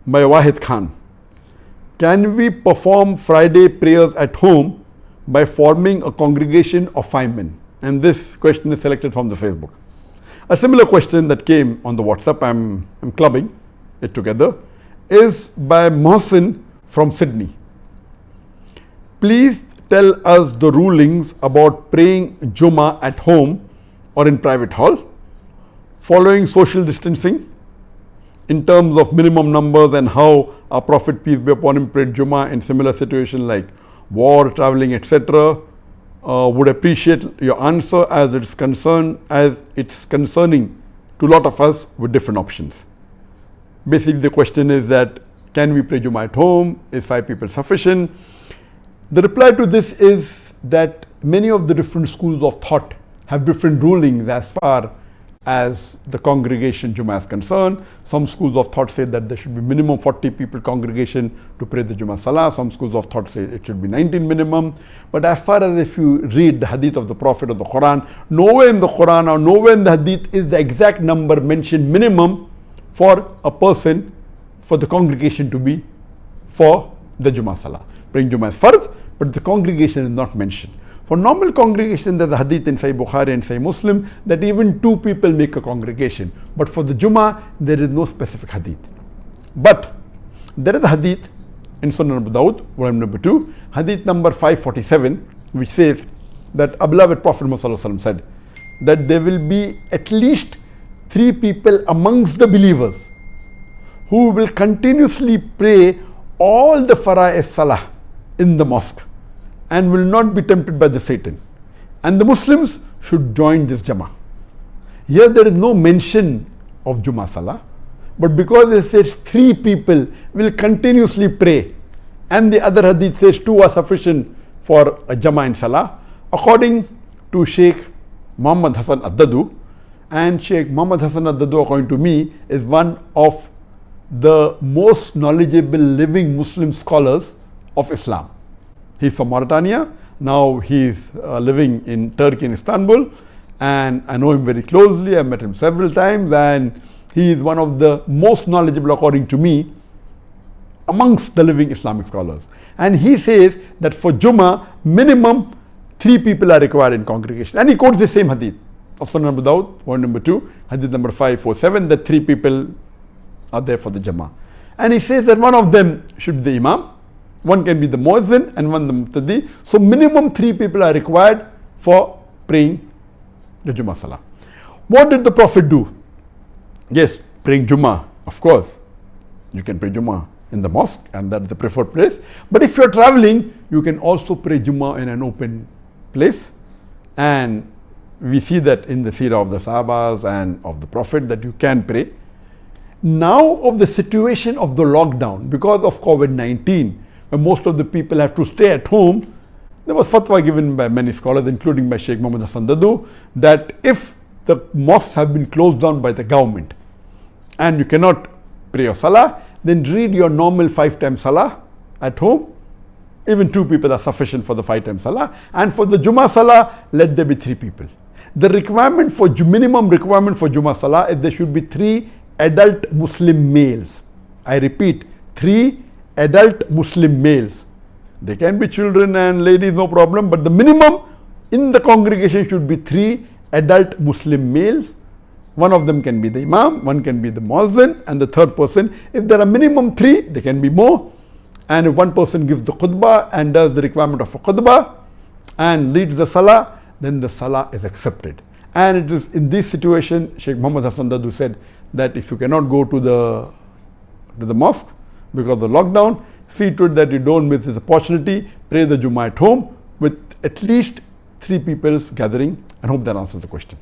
by Wahid Khan. Can we perform Friday prayers at home by forming a congregation of 5 men? And this question is selected from the Facebook. A similar question that came on the WhatsApp, I'm clubbing it together, is by Mohsin from Sydney. Please tell us the rulings about praying Jummah at home or in private hall, following social distancing in terms of minimum numbers, and how our Prophet, peace be upon him, prayed Jummah in similar situations like war, traveling, etc. Would appreciate your answer as it's concerning to a lot of us with different options. Basically, the question is that can we pray Jummah at home? Is 5 people sufficient? The reply to this is that many of the different schools of thought have different rulings as far as the congregation Jummah is concerned. Some schools of thought say that there should be minimum 40 people congregation to pray the Jumu'ah Salaah. Some schools of thought say it should be 19 minimum. But as far as if you read the hadith of the Prophet or the Quran, nowhere in the Quran or nowhere in the hadith is the exact number mentioned minimum for a person, for the congregation to be for the Jumu'ah Salaah. Praying Jummah is fard, but the congregation is not mentioned. For normal congregation, there's a hadith in Sahih Bukhari and Sahih Muslim that even 2 people make a congregation. But for the Jummah, there is no specific hadith. But there is a hadith in Sunan Abu Dawud, volume number 2, hadith number 547, which says that our beloved Prophet Muhammad said that there will be at least 3 people amongst the believers who will continuously pray all the Fara'is Salah in the mosque and will not be tempted by the Satan. And the Muslims should join this Jama'ah. Here there is no mention of Jumu'ah Salah, but because it says 3 people will continuously pray, and the other hadith says 2 are sufficient for a Jama'ah in Salah, according to Sheikh Muhammad Hassan Ad-Dadu, and Sheikh Muhammad Hassan Ad-Dadu, according to me, is one of the most knowledgeable living Muslim scholars of Islam. He's from Mauritania. Now he's living in Turkey, in Istanbul, and I know him very closely. I've met him several times, and he is one of the most knowledgeable, according to me, amongst the living Islamic scholars. And he says that for Jummah, minimum 3 people are required in congregation. And he quotes the same hadith of Sunan Abu Dawud, point number 2, hadith number 547, that 3 people are there for the Jama'ah. And he says that one of them should be the Imam, one can be the Muazzin, and one the Muqtadi. So minimum 3 people are required for praying the Jumu'ah Salah. What did the Prophet do? Yes, praying Jummah, of course. You can pray Jummah in the mosque, and that's the preferred place. But if you're traveling, you can also pray Jummah in an open place. And we see that in the seerah of the Sahabas and of the Prophet that you can pray. Now of the situation of the lockdown, because of COVID-19, when most of the people have to stay at home, there was fatwa given by many scholars, including by Sheikh Muhammad Hassan Dadu, that if the mosques have been closed down by the government and you cannot pray your salah, then read your normal 5 times salah at home. Even 2 people are sufficient for the 5 times salah. And for the Jummah Salah, let there be 3 people. The requirement for minimum requirement for Jummah Salah is there should be 3 adult Muslim males. I repeat, 3 adult Muslim males. They can be children and ladies, no problem, but the minimum in the congregation should be 3 adult Muslim males. One of them can be the Imam, one can be the Muazzin, and the 3rd person. If there are minimum 3, there can be more. And if one person gives the khutbah and does the requirement of a khutbah and leads the salah, then the salah is accepted. And it is in this situation, Sheikh Muhammad Hassan Dadu said that if you cannot go to the mosque because of the lockdown, see to it that you don't miss this opportunity. Pray the Jummah at home with at least 3 people's gathering, and hope that answers the question.